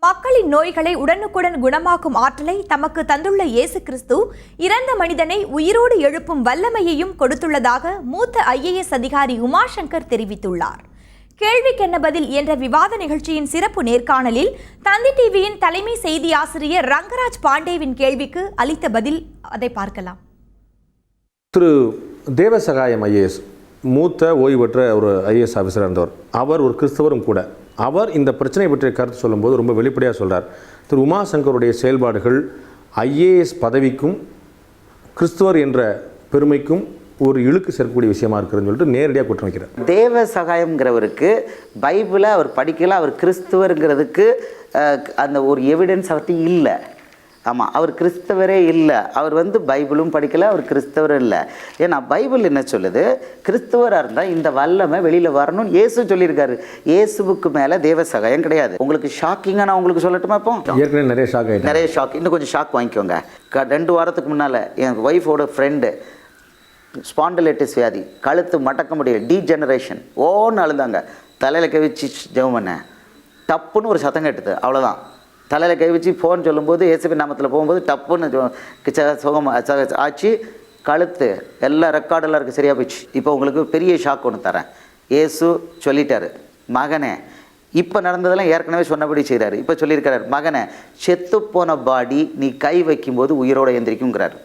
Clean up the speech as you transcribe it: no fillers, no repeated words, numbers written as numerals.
மக்களின் நோய்களை உடனுக்குடன் குணமாக்கும் ஆற்றலை தமக்கு தந்துள்ள இயேசு கிறிஸ்து இறந்த மனிதனை உயிரோடு எழுப்பும் வல்லமையையும் கொடுத்துள்ளதாக மூத்த IAS அதிகாரி உமாசங்கர் தெரிவித்துள்ளார். கேள்விக்கென்ன பதில் என்ற விவாத நிகழ்ச்சியின் சிறப்பு நேர்காணலில் தந்தி டிவியின் தலைமை செய்தி ஆசிரியர் ரங்கராஜ் பாண்டேவின் கேள்விக்கு அளித்த பதில் அதை பார்க்கலாம். திரு தேவசகாயம் IAS மூத்த ஓய்வு பெற்ற ஒரு IAS ஆஃபீஸராக இருந்தவர். அவர் ஒரு கிறிஸ்தவரும் கூட. அவர் இந்த பிரச்சனை பற்றிய கருத்து சொல்லும்போது ரொம்ப வெளிப்படையாக சொல்கிறார். திரு உமாசங்கருடைய செயல்பாடுகள் IAS பதவிக்கும் கிறிஸ்துவர் என்ற பெருமைக்கும் ஒரு இழுக்கு சேர்க்கக்கூடிய விஷயமா இருக்குதுன்னு சொல்லிட்டு நேரடியாக குற்றம் வைக்கிறார். தேவ சகாயம்ங்கிறவருக்கு பைபிளை அவர் படிக்கல, அவர் கிறிஸ்துவருங்கிறதுக்கு அந்த ஒரு எவிடன்ஸ் அவர்கிட்ட இல்லை. ஆமாம், அவர் கிறிஸ்தவரே இல்லை. அவர் பைபிளும் படிக்கலை, அவர் கிறிஸ்தவரும் இல்லை. ஏன்னா பைபிள் என்ன சொல்லுது, கிறிஸ்தவராக இருந்தால் இந்த வல்லமை வெளியில் வரணும்னு இயேசு சொல்லியிருக்காரு. இயேசுவுக்கு மேலே தேவ சகாயம் கிடையாது. உங்களுக்கு ஷாக்கிங்காக நான் உங்களுக்கு சொல்லட்டுமா? இப்போ ஏற்கனவே நிறைய ஷாக், இன்னும் கொஞ்சம் ஷாக் வாங்கிக்கோங்க. 2 வாரத்துக்கு முன்னால் என் ஒய்ஃபோட ஃப்ரெண்டு ஸ்பாண்டிலைட்டிஸ் வியாதி, கழுத்து மடக்க முடியல, டீஜெனரேஷன், ஓன்னு அழுந்தாங்க. தலையில் கை வச்சு ஜெபம் பண்ண டப்புன்னு ஒரு சத்தம் கேட்டுது, அவ்வளோதான். தலையில் கை வச்சு ஃபோன் சொல்லும்போது இயேசுவின் நாமத்தில் போகும்போது டப்புன்னு சுகம் ஆச்சு. கழுத்து எல்லா ரெக்கார்டெல்லாம் இருக்குது, சரியாக போச்சு. இப்போ உங்களுக்கு பெரிய ஷாக் ஒன்று தரேன். இயேசு சொல்லிட்டாரு, மகனே, இப்போ நடந்ததெல்லாம் ஏற்கனவே சொன்னபடி செய்கிறாரு. இப்போ சொல்லியிருக்கிறார், மகனே, செத்து போன பாடி நீ கை வைக்கும்போது உயிரோடு எந்திரிக்குங்கிறார்.